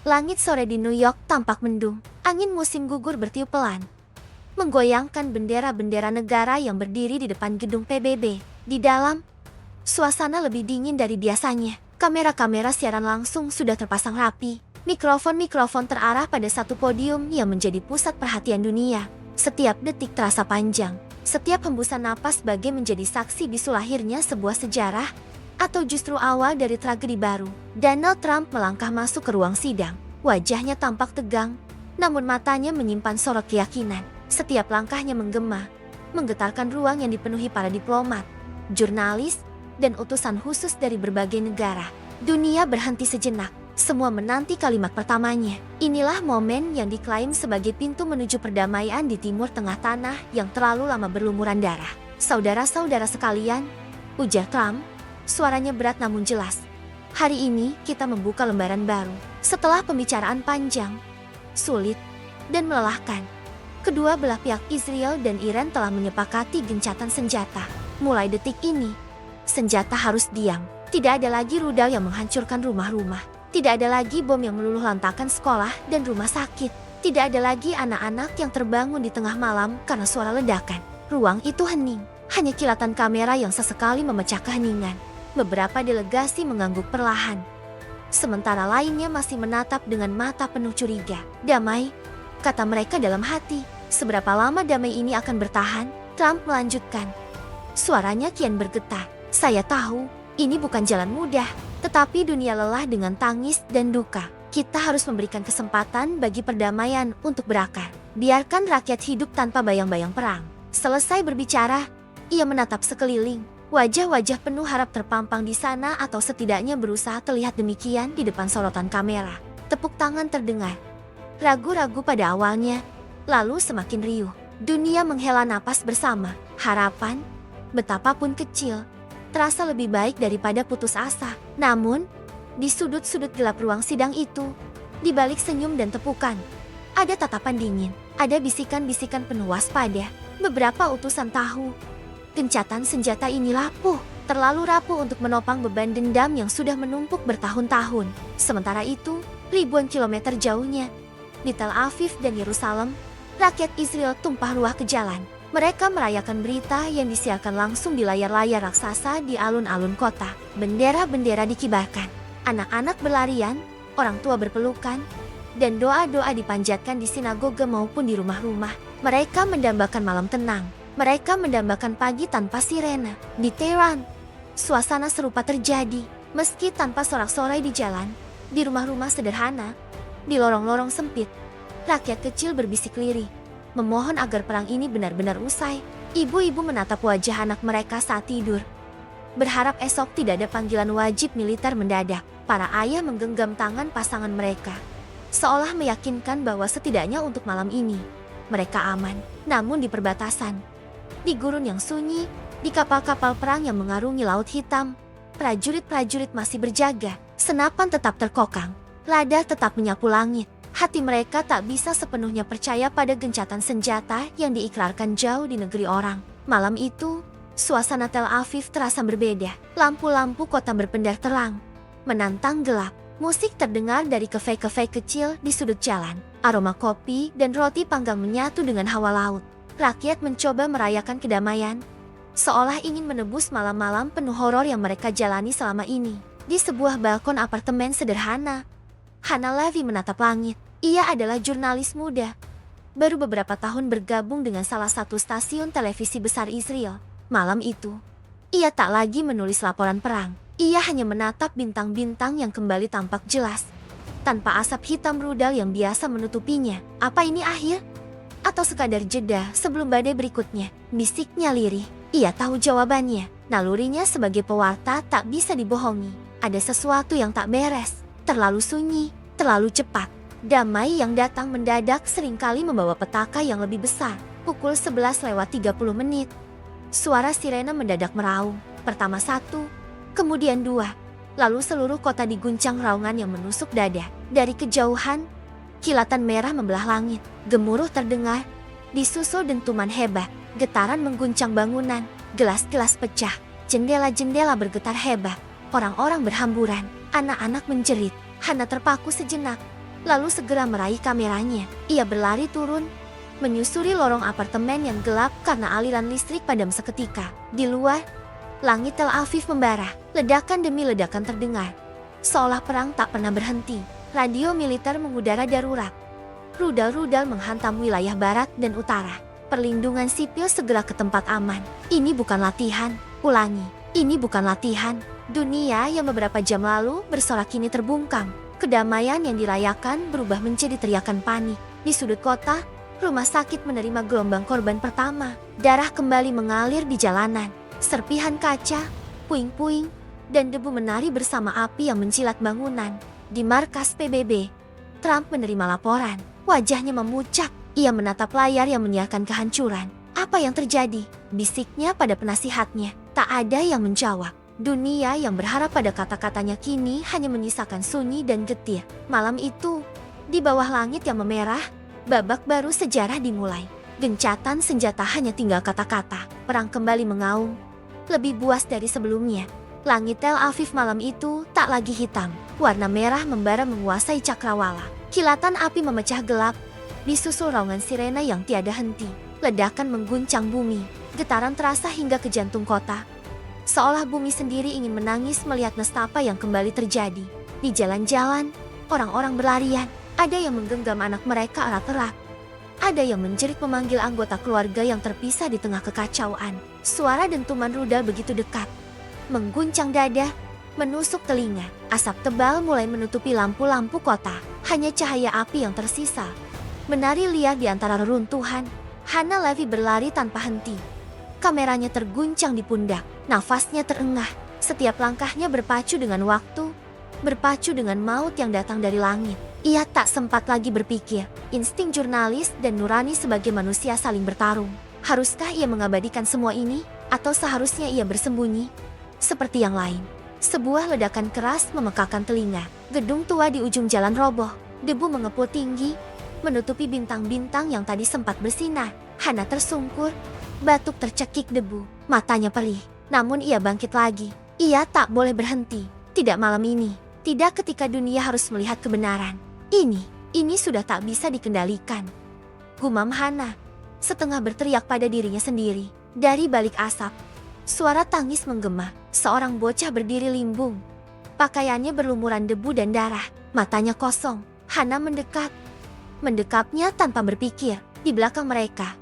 Langit sore di New York tampak mendung. Angin musim gugur bertiup pelan, menggoyangkan bendera-bendera negara yang berdiri di depan gedung PBB. Di dalam, suasana lebih dingin dari biasanya. Kamera-kamera siaran langsung sudah terpasang rapi. Mikrofon-mikrofon terarah pada satu podium yang menjadi pusat perhatian dunia. Setiap detik terasa panjang. Setiap hembusan napas bagai menjadi saksi bisu lahirnya sebuah sejarah, atau justru awal dari tragedi baru. Donald Trump melangkah masuk ke ruang sidang. Wajahnya tampak tegang, namun matanya menyimpan sorot keyakinan. Setiap langkahnya menggema, menggetarkan ruang yang dipenuhi para diplomat, jurnalis, dan utusan khusus dari berbagai negara. Dunia berhenti sejenak. Semua menanti kalimat pertamanya. Inilah momen yang diklaim sebagai pintu menuju perdamaian di timur tengah tanah yang terlalu lama berlumuran darah. Saudara-saudara sekalian, ujar Trump, suaranya berat namun jelas. Hari ini kita membuka lembaran baru. Setelah pembicaraan panjang, sulit, dan melelahkan, kedua belah pihak Israel dan Iran telah menyepakati gencatan senjata. Mulai detik ini, senjata harus diam. Tidak ada lagi rudal yang menghancurkan rumah-rumah. Tidak ada lagi bom yang meluluh lantakan sekolah dan rumah sakit. Tidak ada lagi anak-anak yang terbangun di tengah malam karena suara ledakan. Ruang itu hening. Hanya kilatan kamera yang sesekali memecah keheningan. Beberapa delegasi mengangguk perlahan, sementara lainnya masih menatap dengan mata penuh curiga. Damai, kata mereka dalam hati. Seberapa lama damai ini akan bertahan? Trump melanjutkan. Suaranya kian bergetar. Saya tahu, ini bukan jalan mudah, tetapi dunia lelah dengan tangis dan duka. Kita harus memberikan kesempatan bagi perdamaian untuk berakar. Biarkan rakyat hidup tanpa bayang-bayang perang. Selesai berbicara, ia menatap sekeliling. Wajah-wajah penuh harap terpampang di sana atau setidaknya berusaha terlihat demikian di depan sorotan kamera. Tepuk tangan terdengar. Ragu-ragu pada awalnya, lalu semakin riuh. Dunia menghela napas bersama. Harapan, betapapun kecil, terasa lebih baik daripada putus asa. Namun, di sudut-sudut gelap ruang sidang itu, di balik senyum dan tepukan, ada tatapan dingin, ada bisikan-bisikan penuh waspada. Beberapa utusan tahu, gencatan senjata ini terlalu rapuh untuk menopang beban dendam yang sudah menumpuk bertahun-tahun. Sementara itu, ribuan kilometer jauhnya, di Tel Aviv dan Yerusalem, rakyat Israel tumpah ruah ke jalan. Mereka merayakan berita yang disiarkan langsung di layar-layar raksasa di alun-alun kota. Bendera-bendera dikibarkan, anak-anak berlarian, orang tua berpelukan, dan doa-doa dipanjatkan di sinagoga maupun di rumah-rumah. Mereka mendambakan malam tenang. Mereka mendambakan pagi tanpa sirena. Di Tehran, suasana serupa terjadi. Meski tanpa sorak-sorai di jalan, di rumah-rumah sederhana, di lorong-lorong sempit, rakyat kecil berbisik lirih, memohon agar perang ini benar-benar usai. Ibu-ibu menatap wajah anak mereka saat tidur, berharap esok tidak ada panggilan wajib militer mendadak. Para ayah menggenggam tangan pasangan mereka, seolah meyakinkan bahwa setidaknya untuk malam ini, mereka aman. Namun di perbatasan, di gurun yang sunyi, di kapal-kapal perang yang mengarungi Laut Hitam, prajurit-prajurit masih berjaga. Senapan tetap terkokang, radar tetap menyapu langit. Hati mereka tak bisa sepenuhnya percaya pada gencatan senjata yang diikrarkan jauh di negeri orang. Malam itu, suasana Tel Aviv terasa berbeda. Lampu-lampu kota berpendar terang, menantang gelap. Musik terdengar dari kafe-kafe kecil di sudut jalan. Aroma kopi dan roti panggang menyatu dengan hawa laut. Rakyat mencoba merayakan kedamaian, seolah ingin menebus malam-malam penuh horor yang mereka jalani selama ini. Di sebuah balkon apartemen sederhana, Hannah Levy menatap langit. Ia adalah jurnalis muda, baru beberapa tahun bergabung dengan salah satu stasiun televisi besar Israel. Malam itu, ia tak lagi menulis laporan perang. Ia hanya menatap bintang-bintang yang kembali tampak jelas, tanpa asap hitam rudal yang biasa menutupinya. Apa ini akhir? Atau sekadar jeda sebelum badai berikutnya? Bisiknya lirih. Ia tahu jawabannya. Nalurinya sebagai pewarta tak bisa dibohongi. Ada sesuatu yang tak beres. Terlalu sunyi, terlalu cepat. Damai yang datang mendadak seringkali membawa petaka yang lebih besar. Pukul 11:30. Suara sirena mendadak meraung. Pertama satu, kemudian dua. Lalu seluruh kota diguncang raungan yang menusuk dada. Dari kejauhan, kilatan merah membelah langit. Gemuruh terdengar, disusul dentuman hebat. Getaran mengguncang bangunan, gelas-gelas pecah, jendela-jendela bergetar hebat. Orang-orang berhamburan, anak-anak menjerit. Hannah terpaku sejenak. lalu segera meraih kameranya. Ia berlari turun, menyusuri lorong apartemen yang gelap karena aliran listrik padam seketika. Di luar, langit Tel Aviv membara. Ledakan demi ledakan terdengar, seolah perang tak pernah berhenti. Radio militer mengudara darurat. Rudal-rudal menghantam wilayah barat dan utara. Perlindungan sipil segera ke tempat aman. Ini bukan latihan. Ulangi, ini bukan latihan. Dunia yang beberapa jam lalu bersorak kini terbungkam. Kedamaian yang dirayakan berubah menjadi teriakan panik. Di sudut kota, rumah sakit menerima gelombang korban pertama. Darah kembali mengalir di jalanan. Serpihan kaca, puing-puing, dan debu menari bersama api yang mencilat bangunan. Di markas PBB, Trump menerima laporan. Wajahnya memucat. Ia menatap layar yang menyiarkan kehancuran. Apa yang terjadi? Bisiknya pada penasihatnya. Tak ada yang menjawab. Dunia yang berharap pada kata-katanya kini hanya menyisakan sunyi dan getir. Malam itu, di bawah langit yang memerah, babak baru sejarah dimulai. Gencatan senjata hanya tinggal kata-kata. Perang kembali mengaum, lebih buas dari sebelumnya. Langit Tel Aviv malam itu tak lagi hitam. Warna merah membara menguasai cakrawala. Kilatan api memecah gelap, disusul raungan sirena yang tiada henti. Ledakan mengguncang bumi. Getaran terasa hingga ke jantung kota. Seolah bumi sendiri ingin menangis melihat nestapa yang kembali terjadi. Di jalan-jalan, orang-orang berlarian. Ada yang menggenggam anak mereka erat-erat. Ada yang menjerit memanggil anggota keluarga yang terpisah di tengah kekacauan. Suara dentuman rudal begitu dekat, mengguncang dada, menusuk telinga. Asap tebal mulai menutupi lampu-lampu kota. Hanya cahaya api yang tersisa menari liar di antara reruntuhan. Hannah Levy berlari tanpa henti. Kameranya terguncang di pundak, nafasnya terengah. Setiap langkahnya berpacu dengan waktu, berpacu dengan maut yang datang dari langit. Ia tak sempat lagi berpikir. Insting jurnalis dan nurani sebagai manusia saling bertarung. Haruskah ia mengabadikan semua ini? Atau seharusnya ia bersembunyi? Seperti yang lain, sebuah ledakan keras memekakan telinga. Gedung tua di ujung jalan roboh. Debu mengepul tinggi, menutupi bintang-bintang yang tadi sempat bersinar. Hannah tersungkur, batuk tercekik debu. Matanya perih, namun ia bangkit lagi. Ia tak boleh berhenti. Tidak malam ini. Tidak ketika dunia harus melihat kebenaran. Ini sudah tak bisa dikendalikan. Gumam Hannah, setengah berteriak pada dirinya sendiri. Dari balik asap, suara tangis menggema. Seorang bocah berdiri limbung. Pakaiannya berlumuran debu dan darah. Matanya kosong. Hannah mendekat. Mendekapnya tanpa berpikir. Di belakang mereka,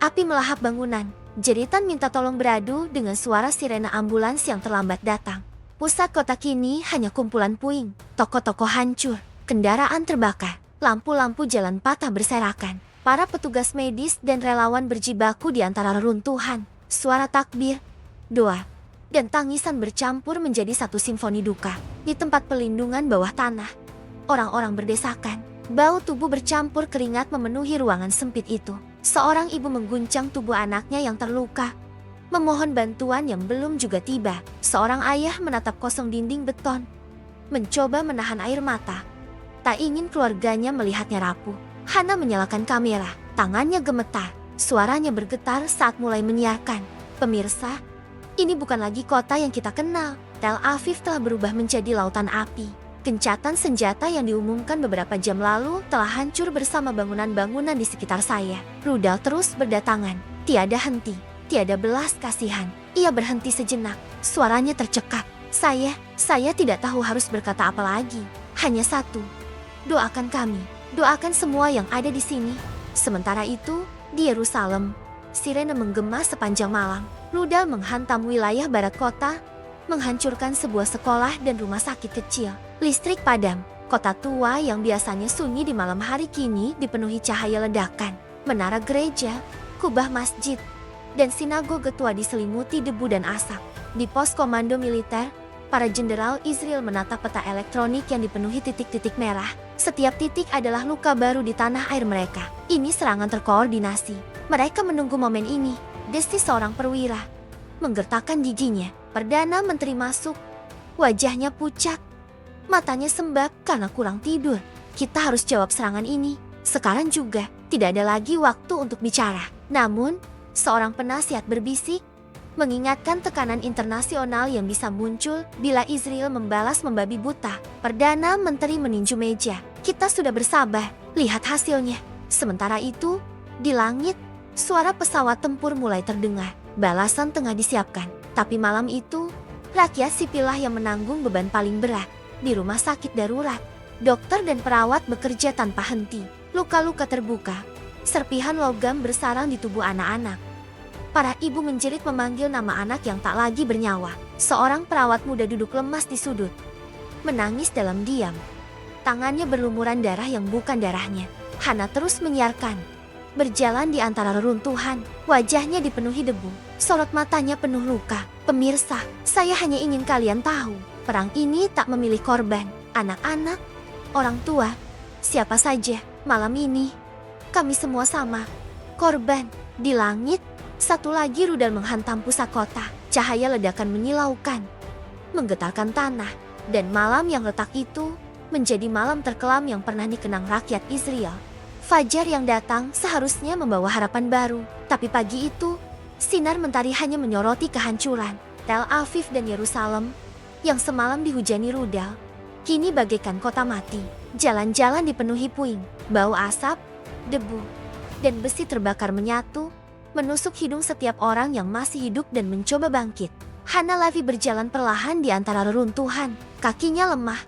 api melahap bangunan. Jeritan minta tolong beradu dengan suara sirena ambulans yang terlambat datang. Pusat kota kini hanya kumpulan puing. Toko-toko hancur. Kendaraan terbakar. Lampu-lampu jalan patah berserakan. Para petugas medis dan relawan berjibaku di antara reruntuhan. Suara takbir, doa, dan tangisan bercampur menjadi satu simfoni duka. Di tempat pelindungan bawah tanah, orang-orang berdesakan. Bau tubuh bercampur keringat memenuhi ruangan sempit itu. Seorang ibu mengguncang tubuh anaknya yang terluka, memohon bantuan yang belum juga tiba. Seorang ayah menatap kosong dinding beton, mencoba menahan air mata. Tak ingin keluarganya melihatnya rapuh. Hannah menyalakan kamera, tangannya gemetar, suaranya bergetar saat mulai menyiarkan. Pemirsa, ini bukan lagi kota yang kita kenal. Tel Aviv telah berubah menjadi lautan api. Gencatan senjata yang diumumkan beberapa jam lalu telah hancur bersama bangunan-bangunan di sekitar saya. Rudal terus berdatangan, tiada henti, tiada belas kasihan. Ia berhenti sejenak, suaranya tercekat. Saya tidak tahu harus berkata apa lagi. Hanya satu, doakan kami, doakan semua yang ada di sini. Sementara itu, di Yerusalem, sirene menggema sepanjang malam. Rudal menghantam wilayah barat kota, menghancurkan sebuah sekolah dan rumah sakit kecil. Listrik padam. Kota tua yang biasanya sunyi di malam hari kini dipenuhi cahaya ledakan. Menara gereja, kubah masjid, dan sinagoge tua diselimuti debu dan asap. Di pos komando militer, para jenderal Israel menatap peta elektronik yang dipenuhi titik-titik merah. Setiap titik adalah luka baru di tanah air mereka. Ini serangan terkoordinasi. Mereka menunggu momen ini. Desis seorang perwira, menggertakkan giginya. Perdana Menteri masuk. Wajahnya pucat, matanya sembab karena kurang tidur. Kita harus jawab serangan ini. Sekarang juga, tidak ada lagi waktu untuk bicara. Namun, seorang penasihat berbisik, mengingatkan tekanan internasional yang bisa muncul bila Israel membalas membabi buta. Perdana Menteri meninju meja. Kita sudah bersabar, lihat hasilnya. Sementara itu, di langit, suara pesawat tempur mulai terdengar. Balasan tengah disiapkan. Tapi malam itu, rakyat sipillah yang menanggung beban paling berat. Di rumah sakit darurat, dokter dan perawat bekerja tanpa henti. Luka-luka terbuka, serpihan logam bersarang di tubuh anak-anak. Para ibu menjerit memanggil nama anak yang tak lagi bernyawa. Seorang perawat muda duduk lemas di sudut, menangis dalam diam. Tangannya berlumuran darah yang bukan darahnya. Hana terus menyiarkan. Berjalan di antara reruntuhan, wajahnya dipenuhi debu. Sorot matanya penuh luka. Pemirsa, saya hanya ingin kalian tahu, perang ini tak memilih korban. Anak-anak, orang tua, siapa saja. Malam ini, kami semua sama. Korban. Di langit, satu lagi rudal menghantam pusat kota. Cahaya ledakan menyilaukan, menggetarkan tanah. Dan malam yang retak itu menjadi malam terkelam yang pernah dikenang rakyat Israel. Fajar yang datang seharusnya membawa harapan baru. Tapi pagi itu, sinar mentari hanya menyoroti kehancuran. Tel Aviv dan Yerusalem, yang semalam dihujani rudal, kini bagaikan kota mati. Jalan-jalan dipenuhi puing, bau asap, debu, dan besi terbakar menyatu, menusuk hidung setiap orang yang masih hidup dan mencoba bangkit. Hana Lavi berjalan perlahan di antara reruntuhan. Kakinya lemah,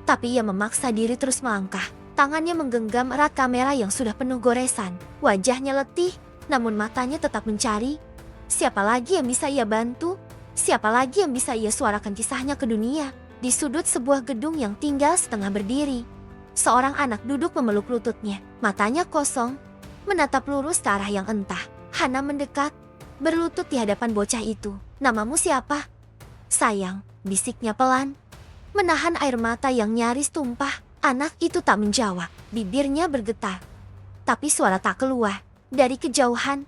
tapi ia memaksa diri terus melangkah. Tangannya menggenggam erat kamera yang sudah penuh goresan. Wajahnya letih, namun matanya tetap mencari. Siapa lagi yang bisa ia bantu? Siapa lagi yang bisa ia suarakan kisahnya ke dunia? Di sudut sebuah gedung yang tinggal setengah berdiri, seorang anak duduk memeluk lututnya. Matanya kosong, menatap lurus ke arah yang entah. Hana mendekat, berlutut di hadapan bocah itu. Namamu siapa? Sayang, bisiknya pelan, menahan air mata yang nyaris tumpah. Anak itu tak menjawab, bibirnya bergetar, tapi suara tak keluar. Dari kejauhan,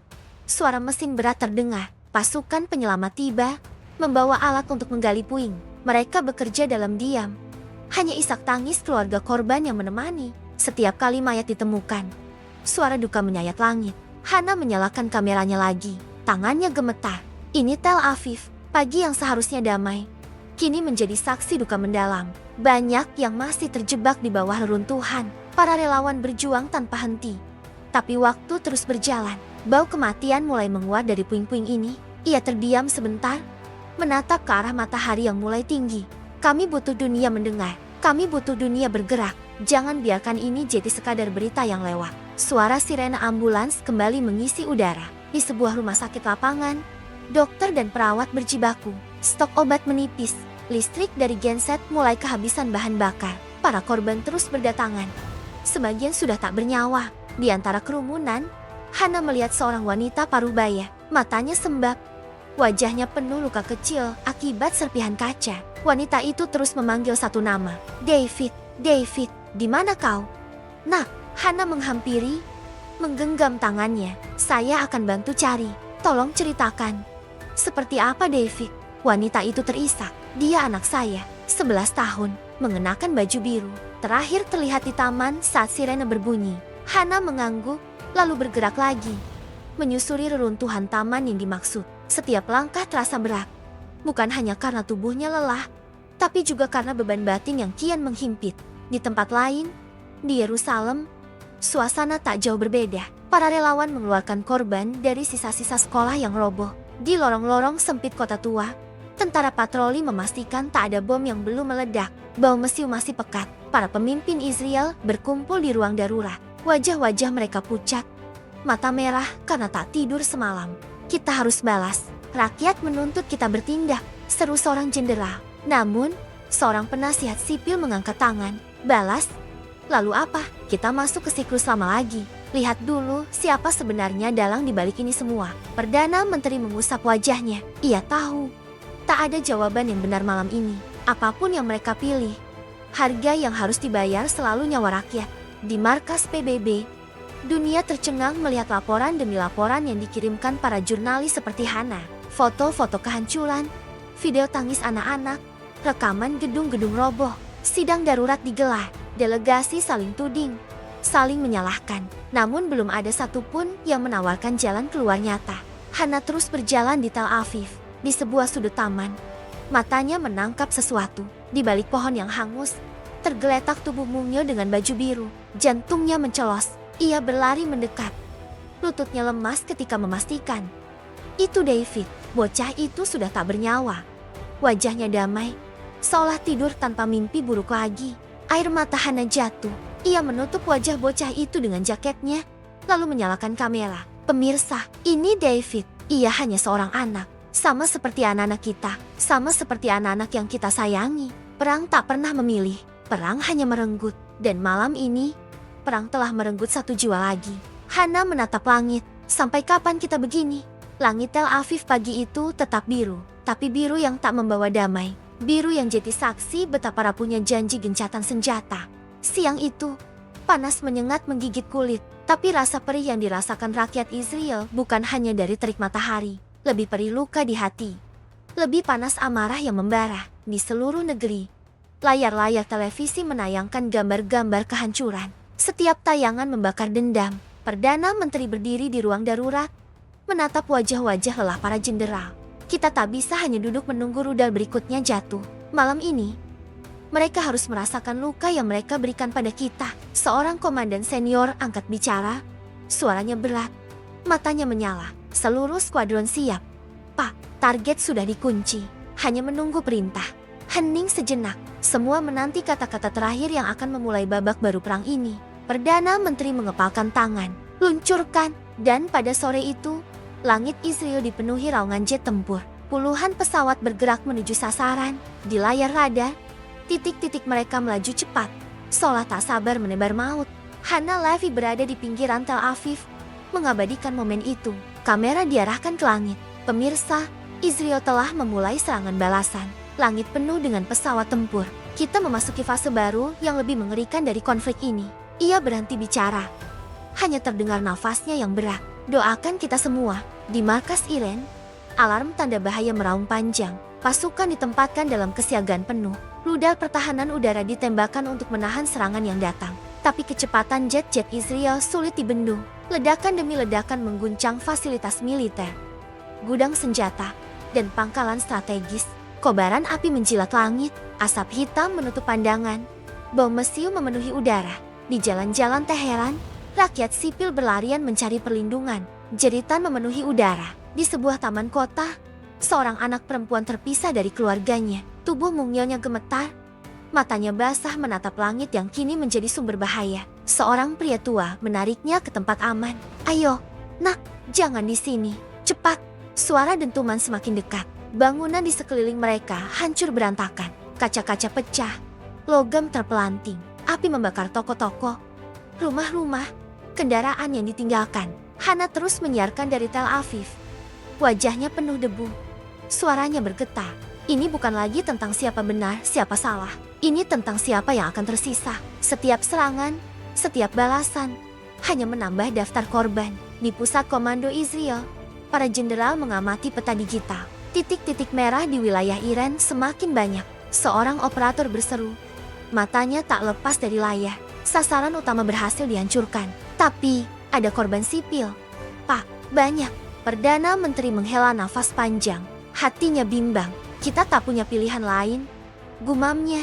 suara mesin berat terdengar. Pasukan penyelamat tiba, membawa alat untuk menggali puing. Mereka bekerja dalam diam. Hanya isak tangis keluarga korban yang menemani. Setiap kali mayat ditemukan, suara duka menyayat langit. Hana menyalakan kameranya lagi. Tangannya gemetar. Ini Tel Aviv, pagi yang seharusnya damai, kini menjadi saksi duka mendalam. Banyak yang masih terjebak di bawah reruntuhan. Para relawan berjuang tanpa henti. Tapi waktu terus berjalan. Bau kematian mulai menguat dari puing-puing ini. Ia terdiam sebentar, menatap ke arah matahari yang mulai tinggi. Kami butuh dunia mendengar. Kami butuh dunia bergerak. Jangan biarkan ini jadi sekadar berita yang lewat. Suara sirene ambulans kembali mengisi udara. Di sebuah rumah sakit lapangan, dokter dan perawat berjibaku. Stok obat menipis. Listrik dari genset mulai kehabisan bahan bakar. Para korban terus berdatangan. Sebagian sudah tak bernyawa. Di antara kerumunan, Hana melihat seorang wanita parubaya. Matanya sembab. Wajahnya penuh luka kecil akibat serpihan kaca. Wanita itu terus memanggil satu nama. David, David, di mana kau? Nak, Hana menghampiri, menggenggam tangannya. Saya akan bantu cari. Tolong ceritakan. Seperti apa David? Wanita itu terisak. Dia anak saya, 11 tahun, mengenakan baju biru. Terakhir terlihat di taman saat sirene berbunyi. Hana mengangguk, lalu bergerak lagi, menyusuri reruntuhan taman yang dimaksud. Setiap langkah terasa berat. Bukan hanya karena tubuhnya lelah, tapi juga karena beban batin yang kian menghimpit. Di tempat lain, di Yerusalem, suasana tak jauh berbeda. Para relawan mengeluarkan korban dari sisa-sisa sekolah yang roboh. Di lorong-lorong sempit kota tua, tentara patroli memastikan tak ada bom yang belum meledak. Bau mesiu masih pekat. Para pemimpin Israel berkumpul di ruang darurat. Wajah-wajah mereka pucat, mata merah karena tak tidur semalam. Kita harus balas. Rakyat menuntut kita bertindak, seru seorang jenderal. Namun, seorang penasihat sipil mengangkat tangan. Balas? Lalu apa? Kita masuk ke siklus lama lagi. Lihat dulu siapa sebenarnya dalang di balik ini semua. Perdana Menteri mengusap wajahnya. Ia tahu tak ada jawaban yang benar malam ini. Apapun yang mereka pilih, harga yang harus dibayar selalu nyawa rakyat. Di markas PBB, dunia tercengang melihat laporan demi laporan yang dikirimkan para jurnalis seperti Hana. Foto-foto kehancuran, video tangis anak-anak, rekaman gedung-gedung roboh. Sidang darurat digelar, delegasi saling tuding, saling menyalahkan. Namun belum ada satupun yang menawarkan jalan keluar nyata. Hana terus berjalan di Tel Aviv. Di sebuah sudut taman, matanya menangkap sesuatu. Di balik pohon yang hangus, Tergeletak tubuh mungil dengan baju biru. Jantungnya mencelos. Ia berlari mendekat. Lututnya lemas ketika memastikan. Itu David. Bocah itu sudah tak bernyawa. Wajahnya damai, seolah tidur tanpa mimpi buruk lagi. Air mata Hana jatuh. Ia menutup wajah bocah itu dengan jaketnya, lalu menyalakan kamera. Pemirsa, ini David. Ia hanya seorang anak. Sama seperti anak-anak kita. Sama seperti anak-anak yang kita sayangi. Perang tak pernah memilih. Perang hanya merenggut. Dan malam ini, perang telah merenggut satu jiwa lagi. Hana menatap langit. Sampai kapan kita begini? Langit Tel Aviv pagi itu tetap biru. Tapi biru yang tak membawa damai. Biru yang jadi saksi betapa rapuhnya janji gencatan senjata. Siang itu, panas menyengat menggigit kulit. Tapi rasa perih yang dirasakan rakyat Israel bukan hanya dari terik matahari. Lebih perih luka di hati. Lebih panas amarah yang membara di seluruh negeri. Layar-layar televisi menayangkan gambar-gambar kehancuran. Setiap tayangan membakar dendam. Perdana Menteri berdiri di ruang darurat, menatap wajah-wajah lelah para jenderal. Kita tak bisa hanya duduk menunggu rudal berikutnya jatuh. Malam ini, mereka harus merasakan luka yang mereka berikan pada kita. Seorang komandan senior angkat bicara. Suaranya berat, matanya menyala. Seluruh skuadron siap. Pak, target sudah dikunci. Hanya menunggu perintah. Hening sejenak. Semua menanti kata-kata terakhir yang akan memulai babak baru perang ini. Perdana Menteri mengepalkan tangan. Luncurkan. Dan pada sore itu, langit Israel dipenuhi raungan jet tempur. Puluhan pesawat bergerak menuju sasaran. Di layar radar, titik-titik mereka melaju cepat, seolah tak sabar menebar maut. Hana Levi berada di pinggiran Tel Aviv, mengabadikan momen itu. Kamera diarahkan ke langit. Pemirsa, Israel telah memulai serangan balasan. Langit penuh dengan pesawat tempur. Kita memasuki fase baru yang lebih mengerikan dari konflik ini. Ia berhenti bicara. Hanya terdengar nafasnya yang berat. Doakan kita semua. Di markas Iran, alarm tanda bahaya meraung panjang. Pasukan ditempatkan dalam kesiagaan penuh. Rudal pertahanan udara ditembakkan untuk menahan serangan yang datang. Tapi kecepatan jet-jet Israel sulit dibendung. Ledakan demi ledakan mengguncang fasilitas militer, gudang senjata, dan pangkalan strategis. Kobaran api menjilat langit. Asap hitam menutup pandangan. Bom mesiu memenuhi udara. Di jalan-jalan Teheran, rakyat sipil berlarian mencari perlindungan. Jeritan memenuhi udara. Di sebuah taman kota, seorang anak perempuan terpisah dari keluarganya. Tubuh mungilnya gemetar. Matanya basah menatap langit yang kini menjadi sumber bahaya. Seorang pria tua menariknya ke tempat aman. Ayo, nak, jangan di sini. Cepat. Suara dentuman semakin dekat. Bangunan di sekeliling mereka hancur berantakan. Kaca-kaca pecah. Logam terpelanting. Api membakar toko-toko, rumah-rumah, kendaraan yang ditinggalkan. Hana terus menyiarkan dari Tel Aviv. Wajahnya penuh debu. Suaranya bergetar. Ini bukan lagi tentang siapa benar, siapa salah. Ini tentang siapa yang akan tersisa. Setiap serangan, setiap balasan, hanya menambah daftar korban. Di pusat komando Israel, para jenderal mengamati peta digital. Titik-titik merah di wilayah Iran semakin banyak. Seorang operator berseru. Matanya tak lepas dari layar. Sasaran utama berhasil dihancurkan. Tapi, ada korban sipil. Pak, banyak. Perdana Menteri menghela nafas panjang. Hatinya bimbang. Kita tak punya pilihan lain. Gumamnya,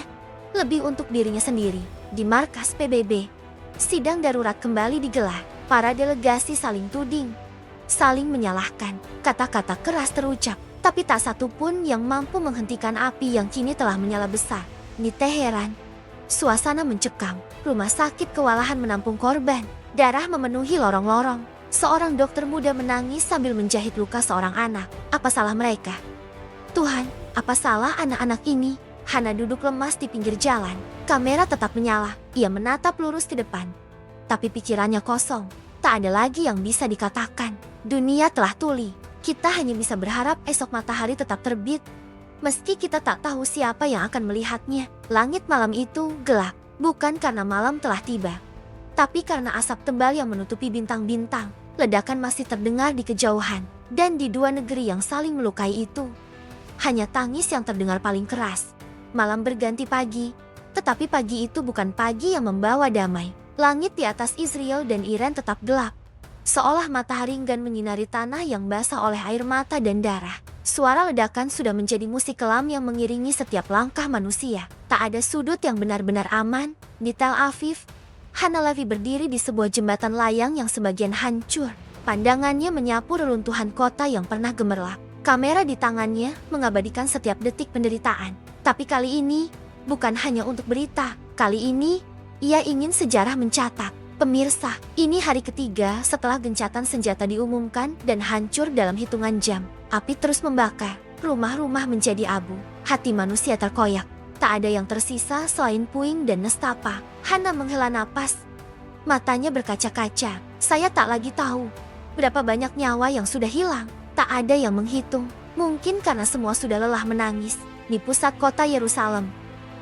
lebih untuk dirinya sendiri. Di markas PBB, sidang darurat kembali digelar. Para delegasi saling tuding, saling menyalahkan. Kata-kata keras terucap, tapi tak satu pun yang mampu menghentikan api yang kini telah menyala besar. Di Teheran, suasana mencekam. Rumah sakit kewalahan menampung korban. Darah memenuhi lorong-lorong. Seorang dokter muda menangis sambil menjahit luka seorang anak. Apa salah mereka? Tuhan, apa salah anak-anak ini? Hana duduk lemas di pinggir jalan. Kamera tetap menyala. Ia menatap lurus ke depan. Tapi pikirannya kosong. Tak ada lagi yang bisa dikatakan. Dunia telah tuli. Kita hanya bisa berharap esok matahari tetap terbit. Meski kita tak tahu siapa yang akan melihatnya. Langit malam itu gelap. Bukan karena malam telah tiba, tapi karena asap tebal yang menutupi bintang-bintang. Ledakan masih terdengar di kejauhan. Dan di dua negeri yang saling melukai itu, hanya tangis yang terdengar paling keras. Malam berganti pagi, tetapi pagi itu bukan pagi yang membawa damai. Langit di atas Israel dan Iran tetap gelap, seolah matahari enggan menyinari tanah yang basah oleh air mata dan darah. Suara ledakan sudah menjadi musik kelam yang mengiringi setiap langkah manusia. Tak ada sudut yang benar-benar aman. Di Tel Aviv, Hana Levi berdiri di sebuah jembatan layang yang sebagian hancur. Pandangannya menyapu reruntuhan kota yang pernah gemerlap. Kamera di tangannya mengabadikan setiap detik penderitaan. Tapi kali ini, bukan hanya untuk berita. Kali ini, ia ingin sejarah mencatat. Pemirsa, ini hari ketiga setelah gencatan senjata diumumkan dan hancur dalam hitungan jam. Api terus membakar, rumah-rumah menjadi abu, hati manusia terkoyak. Tak ada yang tersisa selain puing dan nestapa. Hana menghela napas, matanya berkaca-kaca. Saya tak lagi tahu berapa banyak nyawa yang sudah hilang. Tak ada yang menghitung, mungkin karena semua sudah lelah menangis. Di pusat kota Yerusalem,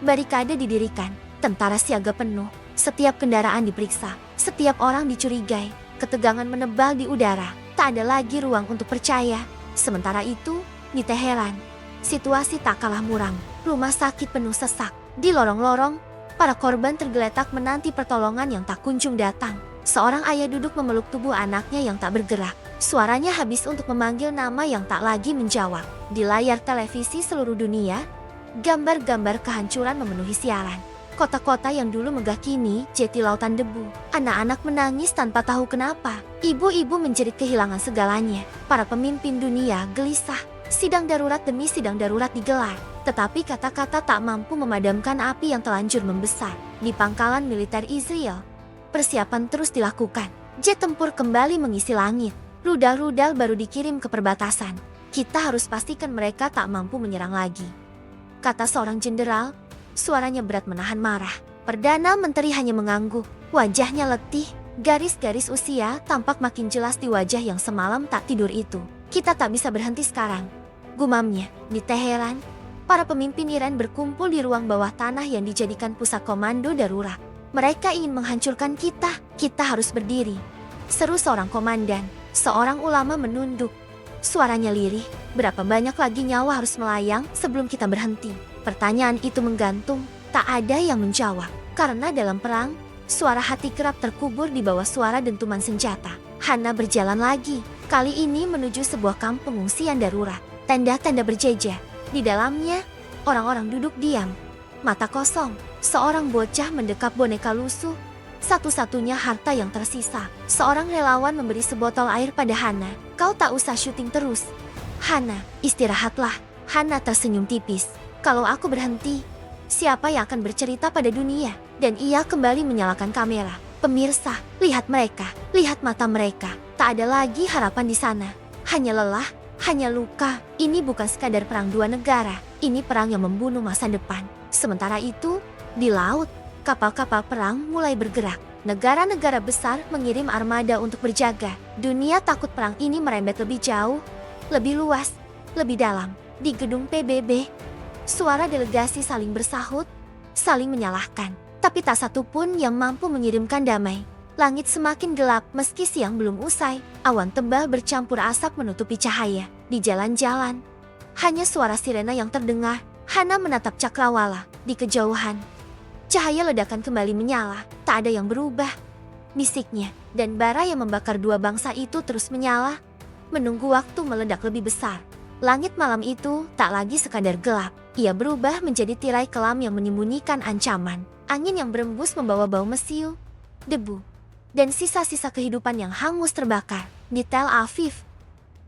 barikade didirikan, tentara siaga penuh. Setiap kendaraan diperiksa, setiap orang dicurigai, ketegangan menebal di udara, tak ada lagi ruang untuk percaya. Sementara itu, di Teheran, situasi tak kalah muram, rumah sakit penuh sesak. Di lorong-lorong, para korban tergeletak menanti pertolongan yang tak kunjung datang. Seorang ayah duduk memeluk tubuh anaknya yang tak bergerak, suaranya habis untuk memanggil nama yang tak lagi menjawab. Di layar televisi seluruh dunia, gambar-gambar kehancuran memenuhi siaran. Kota-kota yang dulu megah kini jadi lautan debu. Anak-anak menangis tanpa tahu kenapa. Ibu-ibu menjerit kehilangan segalanya. Para pemimpin dunia gelisah. Sidang darurat demi sidang darurat digelar. Tetapi kata-kata tak mampu memadamkan api yang telanjur membesar. Di pangkalan militer Israel, persiapan terus dilakukan. Jet tempur kembali mengisi langit. Rudal-rudal baru dikirim ke perbatasan. Kita harus pastikan mereka tak mampu menyerang lagi, kata seorang jenderal. Suaranya berat menahan marah. Perdana Menteri hanya mengangguk. Wajahnya letih. Garis-garis usia tampak makin jelas di wajah yang semalam tak tidur itu. Kita tak bisa berhenti sekarang, gumamnya. Di Teheran, para pemimpin Iran berkumpul di ruang bawah tanah yang dijadikan pusat komando darurat. Mereka ingin menghancurkan kita. Kita harus berdiri, seru seorang komandan. Seorang ulama menunduk. Suaranya lirih. Berapa banyak lagi nyawa harus melayang sebelum kita berhenti? Pertanyaan itu menggantung, tak ada yang menjawab. Karena dalam perang, suara hati kerap terkubur di bawah suara dentuman senjata. Hana berjalan lagi, kali ini menuju sebuah kamp pengungsian darurat. Tenda-tenda berjejer. Di dalamnya, orang-orang duduk diam, mata kosong. Seorang bocah mendekap boneka lusuh, satu-satunya harta yang tersisa. Seorang relawan memberi sebotol air pada Hana. Kau tak usah syuting terus, Hana, istirahatlah. Hana tersenyum tipis. Kalau aku berhenti, siapa yang akan bercerita pada dunia? Dan ia kembali menyalakan kamera. Pemirsa, lihat mereka, lihat mata mereka. Tak ada lagi harapan di sana. Hanya lelah, hanya luka. Ini bukan sekadar perang dua negara. Ini perang yang membunuh masa depan. Sementara itu, di laut, kapal-kapal perang mulai bergerak. Negara-negara besar mengirim armada untuk berjaga. Dunia takut perang ini merembet lebih jauh, lebih luas, lebih dalam. Di gedung PBB, suara delegasi saling bersahut, saling menyalahkan. Tapi tak satu pun yang mampu mengirimkan damai. Langit semakin gelap meski siang belum usai. Awan tebal bercampur asap menutupi cahaya. Di jalan-jalan, hanya suara sirena yang terdengar. Hana menatap cakrawala. Di kejauhan, cahaya ledakan kembali menyala. Tak ada yang berubah, bisiknya. Dan bara yang membakar dua bangsa itu terus menyala, menunggu waktu meledak lebih besar. Langit malam itu tak lagi sekadar gelap. Ia berubah menjadi tirai kelam yang menyembunyikan ancaman. Angin yang berembus membawa bau mesiu, debu, dan sisa-sisa kehidupan yang hangus terbakar. Di Tel Aviv,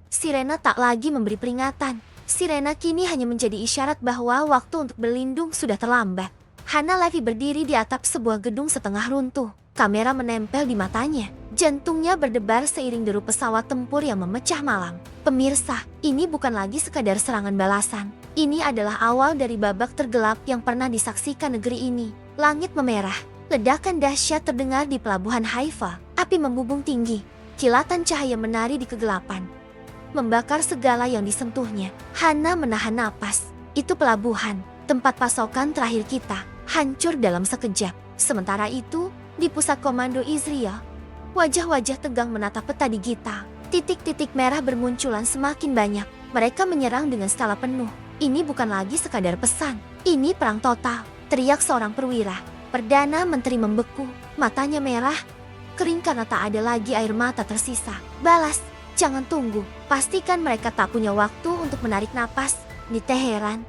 sirena tak lagi memberi peringatan. Sirena kini hanya menjadi isyarat bahwa waktu untuk berlindung sudah terlambat. Hana Levi berdiri di atap sebuah gedung setengah runtuh. Kamera menempel di matanya. Jantungnya berdebar seiring deru pesawat tempur yang memecah malam. Pemirsa, ini bukan lagi sekadar serangan balasan. Ini adalah awal dari babak tergelap yang pernah disaksikan negeri ini. Langit memerah. Ledakan dahsyat terdengar di pelabuhan Haifa. Api membubung tinggi. Kilatan cahaya menari di kegelapan, membakar segala yang disentuhnya. Hana menahan napas. Itu pelabuhan, tempat pasokan terakhir kita, hancur dalam sekejap. Sementara itu, di pusat komando Israel, wajah-wajah tegang menatap peta digital. Titik-titik merah bermunculan semakin banyak. Mereka menyerang dengan skala penuh. Ini bukan lagi sekadar pesan. Ini perang total, teriak seorang perwira. Perdana Menteri membeku, matanya merah, kering karena tak ada lagi air mata tersisa. Balas, Jangan tunggu, pastikan mereka tak punya waktu untuk menarik napas. Di Teheran,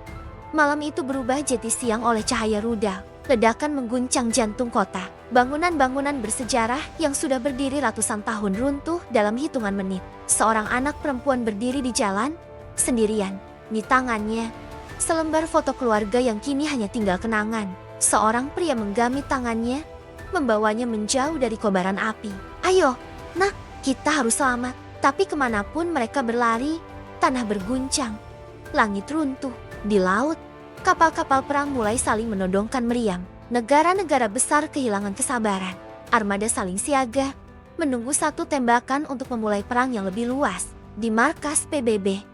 malam itu berubah jadi siang oleh cahaya rudal. Ledakan mengguncang jantung kota. Bangunan-bangunan bersejarah yang sudah berdiri ratusan tahun runtuh dalam hitungan menit. Seorang anak perempuan berdiri di jalan, sendirian. Di tangannya, selembar foto keluarga yang kini hanya tinggal kenangan. Seorang pria menggamit tangannya, membawanya menjauh dari kobaran api. Ayo, nak, kita harus selamat. Tapi kemanapun mereka berlari, tanah berguncang. Langit runtuh. Di laut, kapal-kapal perang mulai saling menodongkan meriam. Negara-negara besar kehilangan kesabaran. Armada saling siaga, menunggu satu tembakan untuk memulai perang yang lebih luas. Di markas PBB,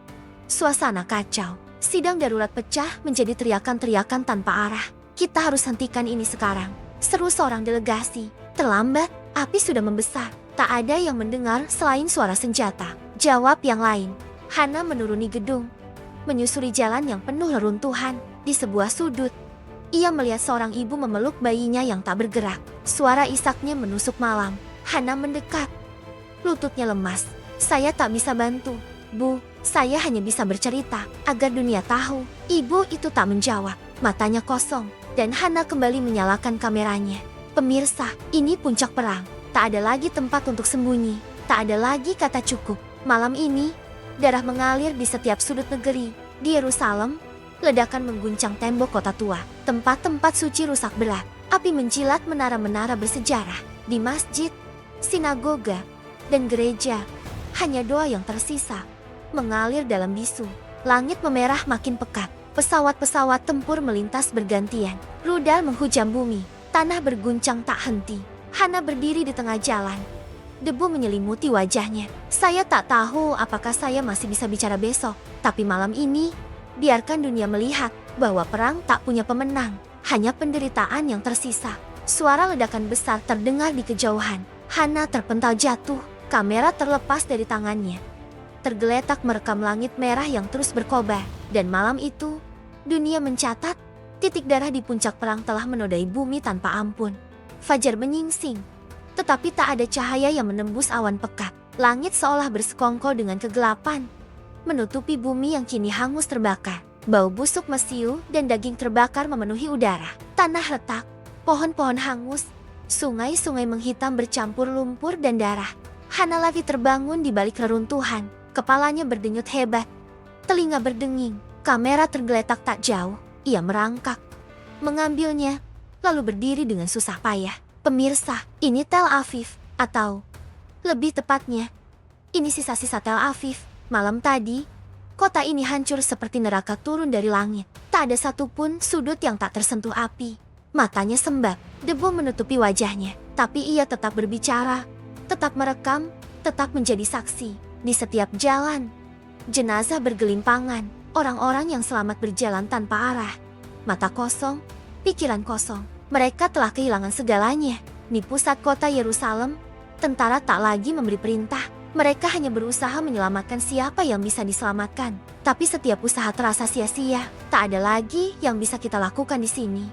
suasana kacau. Sidang darurat pecah menjadi teriakan-teriakan tanpa arah. Kita harus hentikan ini sekarang, seru seorang delegasi. Terlambat, api sudah membesar. Tak ada yang mendengar selain suara senjata. Jawab yang lain. Hana menuruni gedung, menyusuri jalan yang penuh reruntuhan. Di sebuah sudut, ia melihat seorang ibu memeluk bayinya yang tak bergerak. Suara isaknya menusuk malam. Hana mendekat. Lututnya lemas. Saya tak bisa bantu, Bu. Saya hanya bisa bercerita agar dunia tahu. Ibu itu tak menjawab. Matanya kosong. Dan Hana kembali menyalakan kameranya. Pemirsa, ini puncak perang. Tak ada lagi tempat untuk sembunyi. Tak ada lagi kata cukup. Malam ini, darah mengalir di setiap sudut negeri. Di Yerusalem, ledakan mengguncang tembok kota tua. Tempat-tempat suci rusak berat. Api menjilat menara-menara bersejarah. Di masjid, sinagoga, dan gereja, hanya doa yang tersisa mengalir dalam bisu. Langit memerah makin pekat. Pesawat-pesawat tempur melintas bergantian. Rudal menghujam bumi. Tanah berguncang tak henti. Hana berdiri di tengah jalan. Debu menyelimuti wajahnya. Saya tak tahu apakah saya masih bisa bicara besok. Tapi malam ini, biarkan dunia melihat bahwa perang tak punya pemenang. Hanya penderitaan yang tersisa. Suara ledakan besar terdengar di kejauhan. Hana terpental jatuh. Kamera terlepas dari tangannya. Tergeletak merekam langit merah yang terus berkobar. Dan malam itu, dunia mencatat, titik darah di puncak perang telah menodai bumi tanpa ampun. Fajar menyingsing, tetapi tak ada cahaya yang menembus awan pekat. Langit seolah bersekongkol dengan kegelapan, menutupi bumi yang kini hangus terbakar. Bau busuk mesiu dan daging terbakar memenuhi udara. Tanah retak, pohon-pohon hangus, sungai-sungai menghitam bercampur lumpur dan darah. Hana lagi terbangun di balik reruntuhan. Kepalanya berdenyut hebat, telinga berdenging. Kamera tergeletak tak jauh. Ia merangkak, mengambilnya, lalu berdiri dengan susah payah. Pemirsa, ini Tel Aviv, atau lebih tepatnya, ini sisa-sisa Tel Aviv. Malam tadi, kota ini hancur seperti neraka turun dari langit. Tak ada satupun sudut yang tak tersentuh api. Matanya sembab, debu menutupi wajahnya. Tapi ia tetap berbicara, tetap merekam, tetap menjadi saksi. Di setiap jalan, jenazah bergelimpangan. Orang-orang yang selamat berjalan tanpa arah. Mata kosong, pikiran kosong. Mereka telah kehilangan segalanya. Di pusat kota Yerusalem, tentara tak lagi memberi perintah. Mereka hanya berusaha menyelamatkan siapa yang bisa diselamatkan. Tapi setiap usaha terasa sia-sia. Tak ada lagi yang bisa kita lakukan di sini.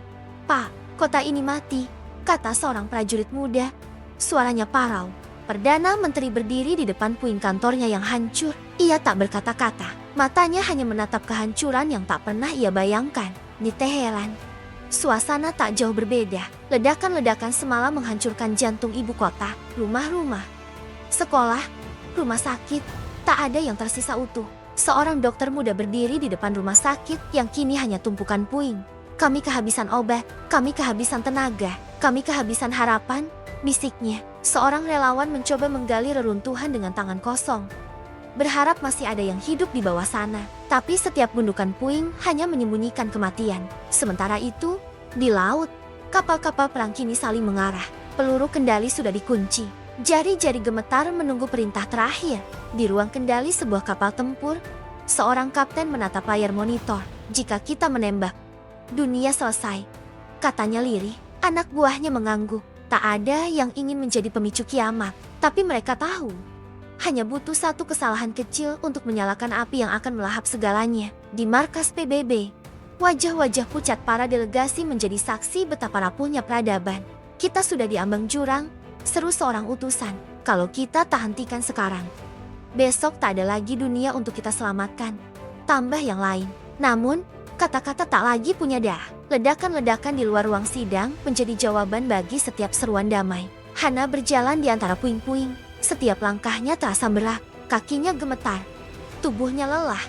Pak, kota ini mati, kata seorang prajurit muda. Suaranya parau. Perdana Menteri berdiri di depan puing kantornya yang hancur. Ia tak berkata-kata. Matanya hanya menatap kehancuran yang tak pernah ia bayangkan. Di Teheran, suasana tak jauh berbeda. Ledakan-ledakan semalam menghancurkan jantung ibu kota. Rumah-rumah, sekolah, rumah sakit, tak ada yang tersisa utuh. Seorang dokter muda berdiri di depan rumah sakit yang kini hanya tumpukan puing. Kami kehabisan obat, kami kehabisan tenaga, kami kehabisan harapan, bisiknya. Seorang relawan mencoba menggali reruntuhan dengan tangan kosong. Berharap masih ada yang hidup di bawah sana. Tapi setiap gundukan puing hanya menyembunyikan kematian. Sementara itu, di laut, kapal-kapal perang kini saling mengarah. Peluru kendali sudah dikunci. Jari-jari gemetar menunggu perintah terakhir. Di ruang kendali sebuah kapal tempur, seorang kapten menatap layar monitor. Jika kita menembak, dunia selesai, katanya lirih. Anak buahnya mengangguk. Tak ada yang ingin menjadi pemicu kiamat, tapi mereka tahu hanya butuh satu kesalahan kecil untuk menyalakan api yang akan melahap segalanya. Di markas PBB, wajah-wajah pucat para delegasi menjadi saksi betapa rapuhnya peradaban. Kita sudah diambang jurang, seru seorang utusan. Kalau kita tak hentikan sekarang, Besok tak ada lagi dunia untuk kita selamatkan. Tambah yang lain. Namun, kata-kata tak lagi punya dah. Ledakan-ledakan di luar ruang sidang menjadi jawaban bagi setiap seruan damai. Hana berjalan di antara puing-puing. Setiap langkahnya terasa berat, kakinya gemetar, tubuhnya lelah.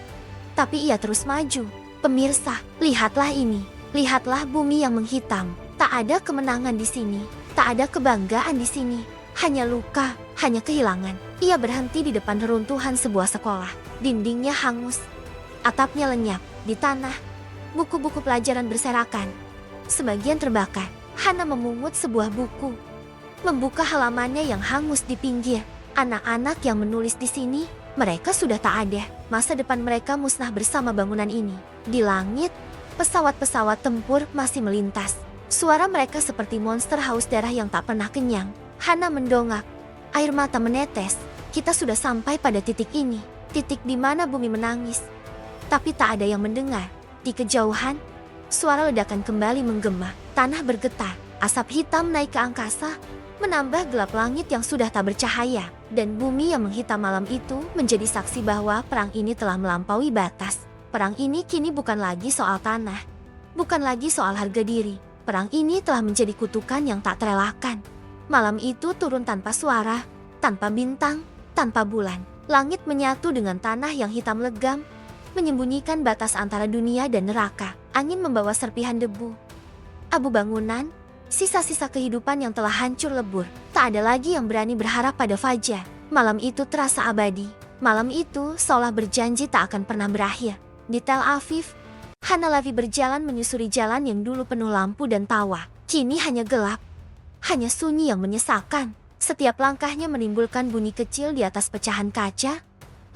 Tapi ia terus maju. Pemirsa, lihatlah ini. Lihatlah bumi yang menghitam. Tak ada kemenangan di sini. Tak ada kebanggaan di sini. Hanya luka, hanya kehilangan. Ia berhenti di depan reruntuhan sebuah sekolah. Dindingnya hangus, atapnya lenyap. Di tanah, buku-buku pelajaran berserakan. Sebagian terbakar. Hana memungut sebuah buku. Membuka halamannya yang hangus di pinggir. Anak-anak yang menulis di sini, mereka sudah tak ada. Masa depan mereka musnah bersama bangunan ini. Di langit, pesawat-pesawat tempur masih melintas. Suara mereka seperti monster haus darah yang tak pernah kenyang. Hana mendongak. Air mata menetes. Kita sudah sampai pada titik ini. Titik di mana bumi menangis. Tapi tak ada yang mendengar. Di kejauhan, suara ledakan kembali menggema. Tanah bergetar. Asap hitam naik ke angkasa, menambah gelap langit yang sudah tak bercahaya. Dan bumi yang menghitam malam itu menjadi saksi bahwa perang ini telah melampaui batas. Perang ini kini bukan lagi soal tanah. Bukan lagi soal harga diri. Perang ini telah menjadi kutukan yang tak terelakkan. Malam itu turun tanpa suara, tanpa bintang, tanpa bulan. Langit menyatu dengan tanah yang hitam legam, menyembunyikan batas antara dunia dan neraka. Angin membawa serpihan debu, abu bangunan, sisa-sisa kehidupan yang telah hancur lebur. Tak ada lagi yang berani berharap pada fajar. Malam itu terasa abadi. Malam itu seolah berjanji tak akan pernah berakhir. Di Tel Aviv, Hana Lavi berjalan menyusuri jalan yang dulu penuh lampu dan tawa. Kini hanya gelap, hanya sunyi yang menyesalkan. Setiap langkahnya menimbulkan bunyi kecil di atas pecahan kaca,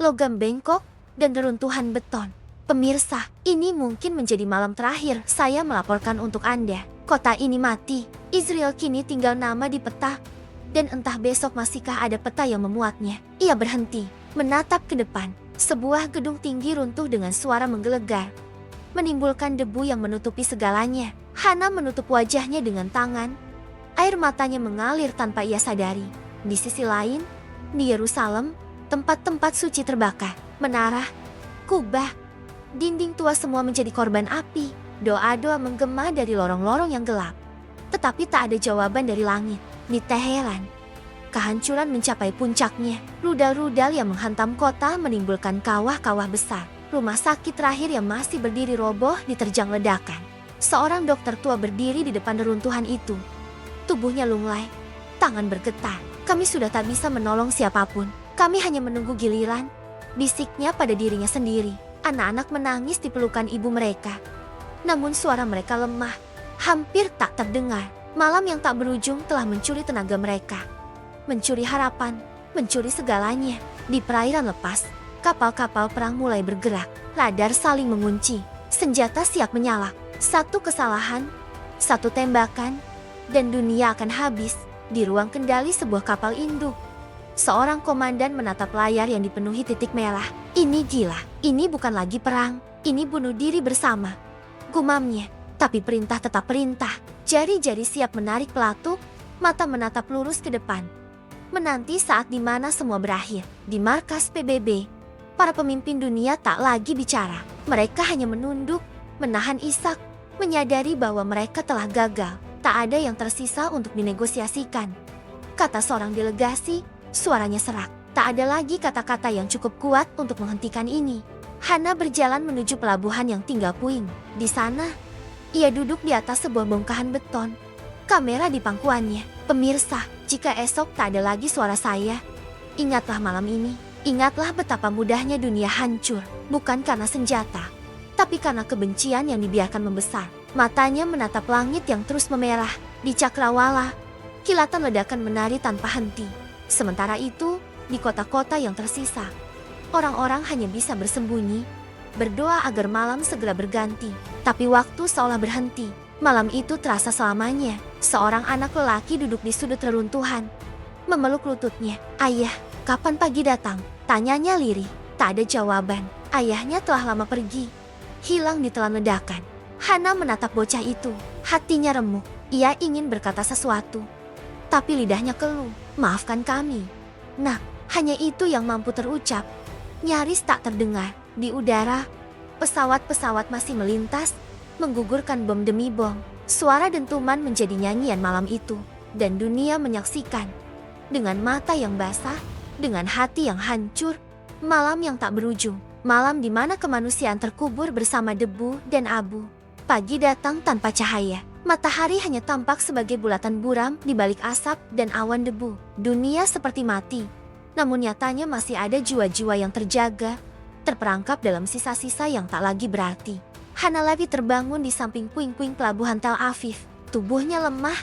logam bengkok, dan reruntuhan beton. Pemirsa, ini mungkin menjadi malam terakhir saya melaporkan untuk Anda. Kota ini mati. Israel kini tinggal nama di peta. Dan entah besok masihkah ada peta yang memuatnya. Ia berhenti, menatap ke depan. Sebuah gedung tinggi runtuh dengan suara menggelegar, menimbulkan debu yang menutupi segalanya. Hana menutup wajahnya dengan tangan. Air matanya mengalir tanpa ia sadari. Di sisi lain, di Yerusalem, tempat-tempat suci terbakar. Menara, kubah, dinding tua semua menjadi korban api. Doa-doa menggema dari lorong-lorong yang gelap. Tetapi tak ada jawaban dari langit. Di Teheran, kehancuran mencapai puncaknya. Rudal-rudal yang menghantam kota menimbulkan kawah-kawah besar. Rumah sakit terakhir yang masih berdiri roboh diterjang ledakan. Seorang dokter tua berdiri di depan reruntuhan itu. Tubuhnya lunglai, tangan bergetar. Kami sudah tak bisa menolong siapapun. Kami hanya menunggu giliran, bisiknya pada dirinya sendiri. Anak-anak menangis di pelukan ibu mereka. Namun suara mereka lemah, hampir tak terdengar. Malam yang tak berujung telah mencuri tenaga mereka. Mencuri harapan, mencuri segalanya. Di perairan lepas, kapal-kapal perang mulai bergerak. Radar saling mengunci, senjata siap menyala. Satu kesalahan, satu tembakan, dan dunia akan habis. Di ruang kendali sebuah kapal induk, seorang komandan menatap layar yang dipenuhi titik merah. Ini gila, ini bukan lagi perang, ini bunuh diri bersama. Gumamnya, tapi perintah tetap perintah. Jari-jari siap menarik pelatuk, mata menatap lurus ke depan. Menanti saat di mana semua berakhir. Di markas PBB, para pemimpin dunia tak lagi bicara. Mereka hanya menunduk, menahan isak, menyadari bahwa mereka telah gagal. Tak ada yang tersisa untuk dinegosiasikan. Kata seorang delegasi, suaranya serak. Tak ada lagi kata-kata yang cukup kuat untuk menghentikan ini. Hana berjalan menuju pelabuhan yang tinggal puing. Di sana, ia duduk di atas sebuah bongkahan beton. Kamera di pangkuannya. Pemirsa, jika esok tak ada lagi suara saya, ingatlah malam ini. Ingatlah betapa mudahnya dunia hancur. Bukan karena senjata, tapi karena kebencian yang dibiarkan membesar. Matanya menatap langit yang terus memerah. Di Cakrawala, kilatan ledakan menari tanpa henti. Sementara itu, di kota-kota yang tersisa, orang-orang hanya bisa bersembunyi, berdoa agar malam segera berganti. Tapi waktu seolah berhenti. Malam itu terasa selamanya. Seorang anak lelaki duduk di sudut reruntuhan, memeluk lututnya. Ayah, kapan pagi datang? Tanyanya lirih. Tak ada jawaban. Ayahnya telah lama pergi, hilang ditelan ledakan. Hana menatap bocah itu. Hatinya remuk. Ia ingin berkata sesuatu, tapi lidahnya keluh. Maafkan kami, Nak. Hanya itu yang mampu terucap. Nyaris tak terdengar. Di udara, pesawat-pesawat masih melintas, menggugurkan bom demi bom. Suara dentuman menjadi nyanyian malam itu. Dan dunia menyaksikan. Dengan mata yang basah, dengan hati yang hancur, malam yang tak berujung. Malam di mana kemanusiaan terkubur bersama debu dan abu. Pagi datang tanpa cahaya. Matahari hanya tampak sebagai bulatan buram di balik asap dan awan debu. Dunia seperti mati. Namun nyatanya masih ada jiwa-jiwa yang terjaga, terperangkap dalam sisa-sisa yang tak lagi berarti. Hana Levy terbangun di samping puing-puing pelabuhan Tel Aviv. Tubuhnya lemah,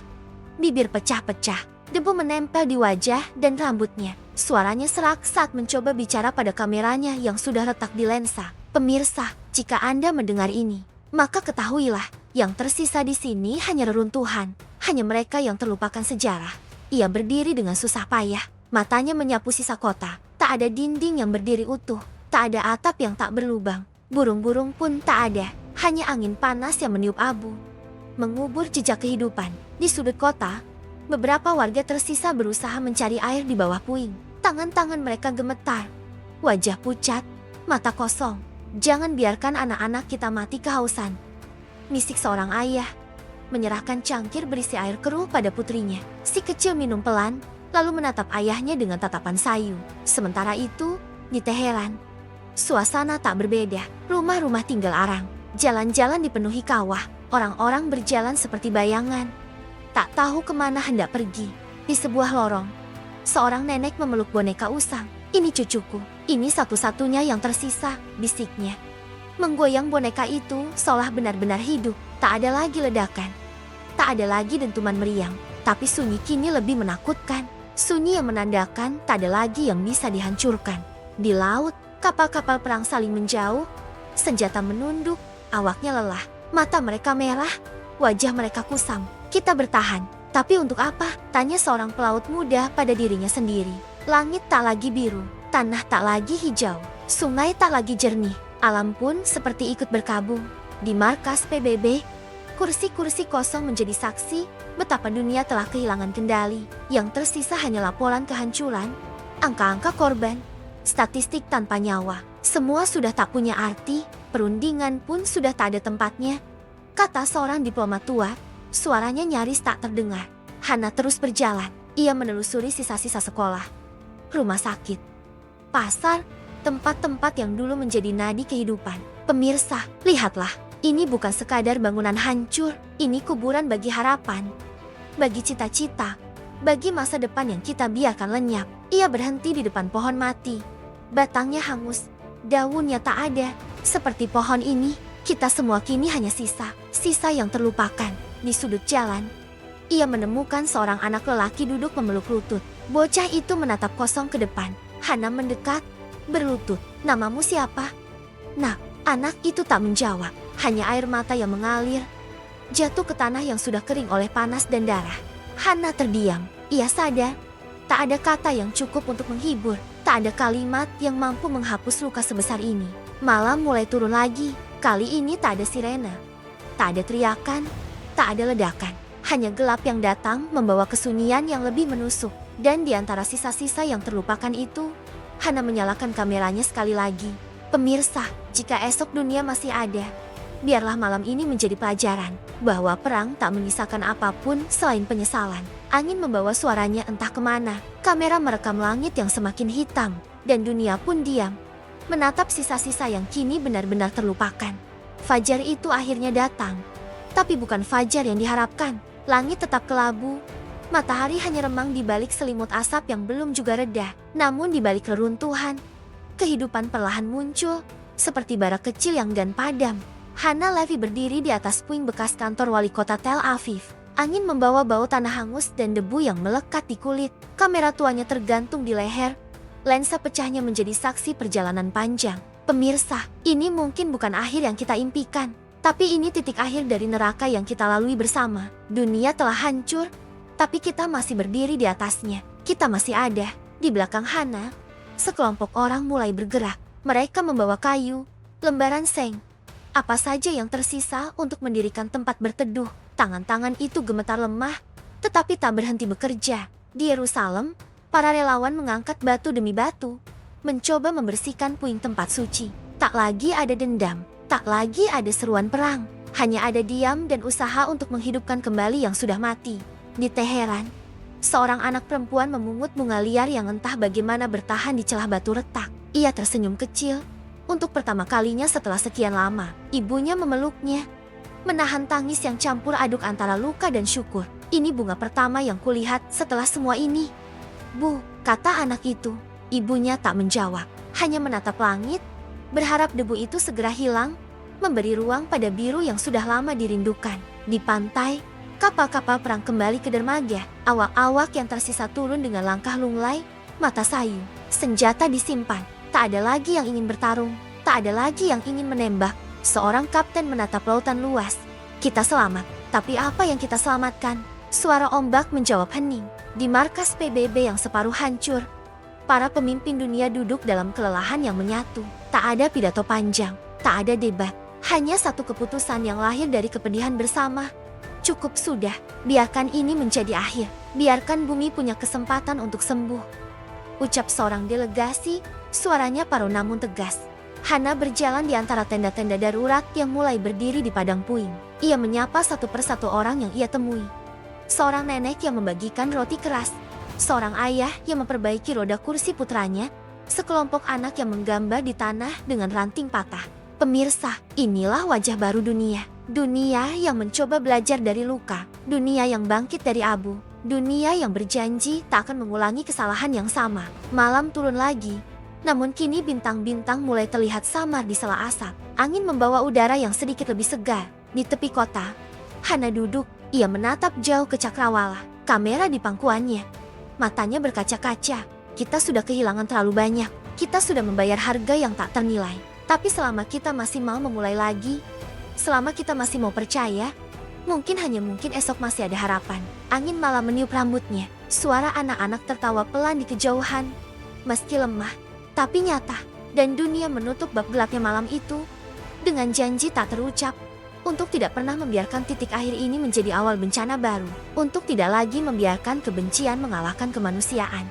bibir pecah-pecah, debu menempel di wajah dan rambutnya. Suaranya serak saat mencoba bicara pada kameranya yang sudah retak di lensa. Pemirsa, jika Anda mendengar ini, maka ketahuilah, yang tersisa di sini hanya reruntuhan, hanya mereka yang terlupakan sejarah. Ia berdiri dengan susah payah, matanya menyapu sisa kota. Tak ada dinding yang berdiri utuh, tak ada atap yang tak berlubang, burung-burung pun tak ada, hanya angin panas yang meniup abu, mengubur jejak kehidupan. Di sudut kota, beberapa warga tersisa berusaha mencari air di bawah puing. Tangan-tangan mereka gemetar, wajah pucat, mata kosong. Jangan biarkan anak-anak kita mati kehausan, misik seorang ayah, menyerahkan cangkir berisi air keruh pada putrinya. Si kecil minum pelan, lalu menatap ayahnya dengan tatapan sayu. Sementara itu, di Teheran, suasana tak berbeda. Rumah-rumah tinggal arang, jalan-jalan dipenuhi kawah, orang-orang berjalan seperti bayangan, tak tahu kemana hendak pergi. Di sebuah lorong, seorang nenek memeluk boneka usang. Ini cucuku, ini satu-satunya yang tersisa, bisiknya. Menggoyang boneka itu seolah benar-benar hidup. Tak ada lagi ledakan, tak ada lagi dentuman meriang, tapi sunyi kini lebih menakutkan. Sunyi yang menandakan tak ada lagi yang bisa dihancurkan. Di laut, kapal-kapal perang saling menjauh, senjata menunduk, awaknya lelah, mata mereka merah, wajah mereka kusam. Kita bertahan, tapi untuk apa? Tanya seorang pelaut muda pada dirinya sendiri. Langit tak lagi biru, tanah tak lagi hijau, sungai tak lagi jernih, alam pun seperti ikut berkabung. Di markas PBB, kursi-kursi kosong menjadi saksi betapa dunia telah kehilangan kendali. Yang tersisa hanya laporan kehancuran, angka-angka korban, statistik tanpa nyawa. Semua sudah tak punya arti, perundingan pun sudah tak ada tempatnya. Kata seorang diplomat tua, suaranya nyaris tak terdengar. Hana terus berjalan. Ia menelusuri sisa-sisa sekolah, rumah sakit, pasar, tempat-tempat yang dulu menjadi nadi kehidupan. Pemirsa, lihatlah, ini bukan sekadar bangunan hancur, ini kuburan bagi harapan, bagi cita-cita, bagi masa depan yang kita biarkan lenyap. Ia berhenti di depan pohon mati, batangnya hangus, daunnya tak ada. Seperti pohon ini, kita semua kini hanya sisa yang terlupakan. Di sudut jalan, ia menemukan seorang anak lelaki duduk memeluk lutut. Bocah itu menatap kosong ke depan. Hana mendekat, berlutut. Namamu siapa? Nah, anak itu tak menjawab. Hanya air mata yang mengalir, jatuh ke tanah yang sudah kering oleh panas dan darah. Hana terdiam. Ia sadar, tak ada kata yang cukup untuk menghibur. Tak ada kalimat yang mampu menghapus luka sebesar ini. Malam mulai turun lagi. Kali ini tak ada sirena, tak ada teriakan, tak ada ledakan. Hanya gelap yang datang membawa kesunyian yang lebih menusuk. Dan di antara sisa-sisa yang terlupakan itu, Hana menyalakan kameranya sekali lagi. Pemirsa, jika esok dunia masih ada, biarlah malam ini menjadi pelajaran bahwa perang tak menyisakan apapun selain penyesalan. Angin membawa suaranya entah kemana. Kamera merekam langit yang semakin hitam, dan dunia pun diam, menatap sisa-sisa yang kini benar-benar terlupakan. Fajar itu akhirnya datang, tapi bukan fajar yang diharapkan. Langit tetap kelabu, matahari hanya remang di balik selimut asap yang belum juga reda. Namun di balik reruntuhan, kehidupan perlahan muncul, seperti bara kecil yang enggan padam. Hana Levy berdiri di atas puing bekas kantor wali kota Tel Aviv. Angin membawa bau tanah hangus dan debu yang melekat di kulit. Kamera tuanya tergantung di leher. Lensa pecahnya menjadi saksi perjalanan panjang. Pemirsa, ini mungkin bukan akhir yang kita impikan, tapi ini titik akhir dari neraka yang kita lalui bersama. Dunia telah hancur, tapi kita masih berdiri di atasnya. Kita masih ada. Di belakang Hana, sekelompok orang mulai bergerak. Mereka membawa kayu, lembaran seng, apa saja yang tersisa untuk mendirikan tempat berteduh. Tangan-tangan itu gemetar lemah, tetapi tak berhenti bekerja. Di Yerusalem, Para relawan mengangkat batu demi batu, mencoba membersihkan puing tempat suci. Tak lagi ada dendam, tak lagi ada seruan perang. Hanya ada diam dan usaha untuk menghidupkan kembali yang sudah mati. Di Teheran, seorang anak perempuan memungut bunga liar yang entah bagaimana bertahan di celah batu retak. Ia tersenyum kecil. Untuk pertama kalinya setelah sekian lama, ibunya memeluknya, menahan tangis yang campur aduk antara luka dan syukur. Ini bunga pertama yang kulihat setelah semua ini. Bu, kata anak itu. Ibunya tak menjawab, hanya menatap langit, berharap debu itu segera hilang, memberi ruang pada biru yang sudah lama dirindukan. Di pantai, kapal-kapal perang kembali ke dermaga. Awak-awak yang tersisa turun dengan langkah lunglai, mata sayu. Senjata disimpan. Tak ada lagi yang ingin bertarung, tak ada lagi yang ingin menembak. Seorang kapten menatap lautan luas. Kita selamat, tapi apa yang kita selamatkan? Suara ombak menjawab hening. Di markas PBB yang separuh hancur, para pemimpin dunia duduk dalam kelelahan yang menyatu. Tak ada pidato panjang, tak ada debat. Hanya satu keputusan yang lahir dari kepedihan bersama. Cukup sudah, biarkan ini menjadi akhir. Biarkan bumi punya kesempatan untuk sembuh. Ucap seorang delegasi, suaranya paruh namun tegas. Hana berjalan di antara tenda-tenda darurat yang mulai berdiri di padang puing. Ia menyapa satu persatu orang yang ia temui. Seorang nenek yang membagikan roti keras, seorang ayah yang memperbaiki roda kursi putranya, sekelompok anak yang menggambar di tanah dengan ranting patah. Pemirsa, inilah wajah baru dunia. Dunia yang mencoba belajar dari luka, dunia yang bangkit dari abu, dunia yang berjanji tak akan mengulangi kesalahan yang sama. Malam turun lagi, namun kini bintang-bintang mulai terlihat samar di sela asap. Angin membawa udara yang sedikit lebih segar. Di tepi kota, Hana duduk. Ia menatap jauh ke cakrawala, kamera di pangkuannya. Matanya berkaca-kaca. Kita sudah kehilangan terlalu banyak. Kita sudah membayar harga yang tak ternilai. Tapi selama kita masih mau memulai lagi, selama kita masih mau percaya, hanya mungkin esok masih ada harapan. Angin malam meniup rambutnya. Suara anak-anak tertawa pelan di kejauhan. Meski lemah, tapi nyata. Dan dunia menutup bab gelapnya malam itu dengan janji tak terucap. Untuk tidak pernah membiarkan titik akhir ini menjadi awal bencana baru. Untuk tidak lagi membiarkan kebencian mengalahkan kemanusiaan.